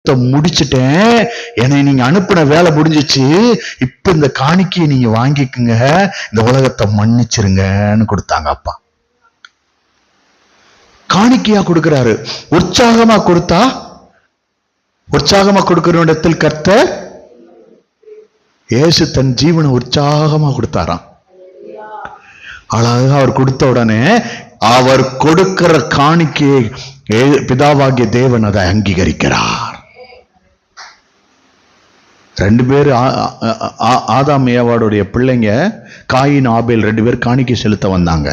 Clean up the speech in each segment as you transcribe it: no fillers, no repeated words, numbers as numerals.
முடிச்சுட்டேன், என்னை நீங்க அனுப்பின வேலை முடிஞ்சிச்சு, இப்ப இந்த காணிக்கையை நீங்க வாங்கிக்குங்க, இந்த உலகத்தை மன்னிச்சிருங்கன்னு கொடுத்தாங்க அப்பா. காணிக்கையா கொடுக்கிறாரு. உற்சாகமா கொடுத்தா, உற்சாகமா கொடுக்கிற இடத்தில் கர்த்தர் இயேசு தன் ஜீவனை உற்சாகமா கொடுத்தாராம். அழகா அவர் கொடுத்த உடனே அவர் கொடுக்கிற காணிக்கையை பிதாவாகிய தேவன் அதை அங்கீகரிக்கிறார். ரெண்டு பேர் ஆதாம் ஏவாளுடைய பிள்ளைங்க காயின் ஆபேல் ரெண்டு பேர் காணிக்கை செலுத்த வந்தாங்க.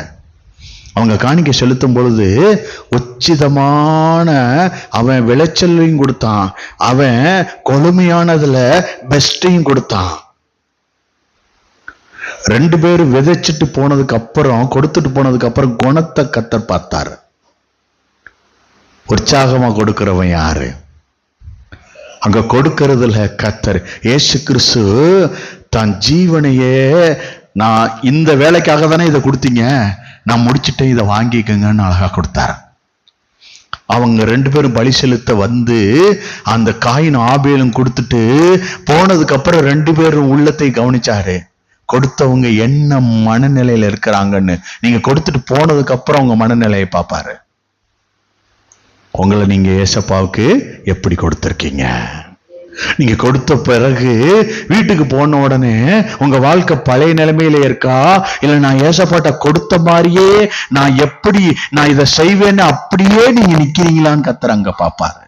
அவங்க காணிக்கை செலுத்தும் பொழுது உச்சிதமான அவன் விளைச்சலையும் கொடுத்தான், அவன் கொழுமையானதுல பெஸ்டையும் கொடுத்தான். ரெண்டு பேரும் விதைச்சிட்டு போனதுக்கு அப்புறம், கொடுத்துட்டு போனதுக்கு அப்புறம் குணத்தை கர்த்தர் பார்த்தாரு. உற்சாகமா கொடுக்கிறவன் யாரு? அங்க கொடுக்கிறதுல கர்த்தர் இயேசு கிறிஸ்து தன் ஜீவனையே, நான் இந்த வேலைக்காக தானே இதை கொடுத்தீங்க, நான் முடிச்சுட்டேன், இதை வாங்கிக்கங்கன்னு அழகா கொடுத்தாரு. அவங்க ரெண்டு பேரும் பலி செலுத்த வந்து அந்த காயின் ஆபேலும் கொடுத்துட்டு போனதுக்கு அப்புறம் ரெண்டு பேரும் உள்ளத்தை கவனிச்சாரு. கொடுத்தவங்க என்ன மனநிலையில இருக்கிறாங்கன்னு. நீங்க கொடுத்துட்டு போனதுக்கு அப்புறம் உங்க மனநிலையை பார்ப்பாரு. உங்களை நீங்க ஏசப்பாவுக்கு எப்படி கொடுத்திருக்கீங்க? நீங்க கொடுத்த பிறகு வீட்டுக்கு போன உடனே உங்க வாழ்க்கை பழைய நிலைமையில இருக்கா, இல்ல நான் ஏசப்பாட்ட கொடுத்த மாதிரியே நான் எப்படி நான் இதை செய்வேன்னு அப்படியே நீங்க நிக்கிறீங்களான்னு கர்த்தர் அங்க பாப்பாரு.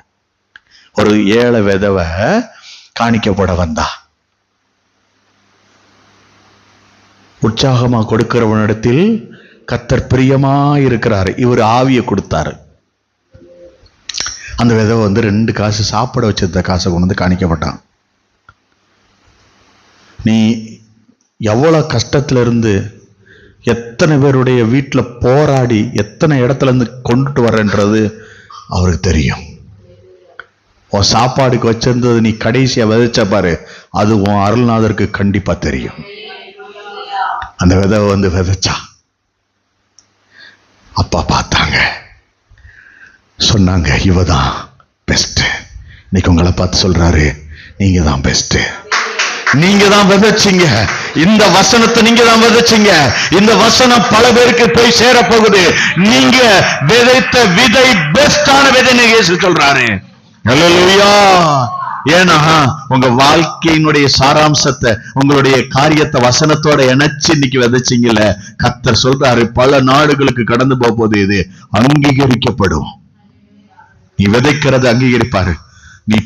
ஒரு ஏழை விதவை காணிக்கப்பட வந்தா, உற்சாகமா கொடுக்கிறவனிடத்தில் கர்த்தர் பிரியமா இருக்கிறாரு. இவர் ஆவியை கொடுத்தாரு. அந்த விதவை வந்து 2 காசு சாப்பிட வச்சிருந்த காசை கொண்டு வந்து காணிக்கப்பட்டான். நீ எவ்வளவு கஷ்டத்துல இருந்து எத்தனை பேருடைய வீட்டில் போராடி எத்தனை இடத்துல இருந்து கொண்டுட்டு வர்றன்றது அவருக்கு தெரியும். உன் சாப்பாடுக்கு வச்சிருந்தது நீ கடைசியா விதைச்ச பாரு, அது உன் அருள்நாதருக்கு கண்டிப்பா தெரியும். அந்த விதவை வந்து விதைச்சா, அப்பா பார்த்தாங்க, சொன்னாங்க இவதான் பெஸ்ட். இன்னைக்கு உங்களை பார்த்து சொல்றாரு, நீங்க தான் பெஸ்ட். நீங்க தான் விதைச்சீங்க, இந்த வசனத்தை நீங்க தான் விதைச்சீங்க. இந்த வசனம் பல பேருக்கு போய் சேர போகுது. நீங்க விதைத்த விதை பெஸ்டான விதை இயேசு சொல்றாரு. ஹல்லேலூயா. ஏன்னா உங்க வாழ்க்கையினுடைய சாராம்சத்தை, உங்களுடைய காரியத்தை வசனத்தோட இணைச்சு இன்னைக்கு விதைச்சீங்கல்ல. கர்த்தர் சொல்றாரு, பல நாடுகளுக்கு கடந்து போகுது, இது அங்கீகரிக்கப்படும். நீ விதைக்கிறது அங்கீகரிப்பாரு. நீ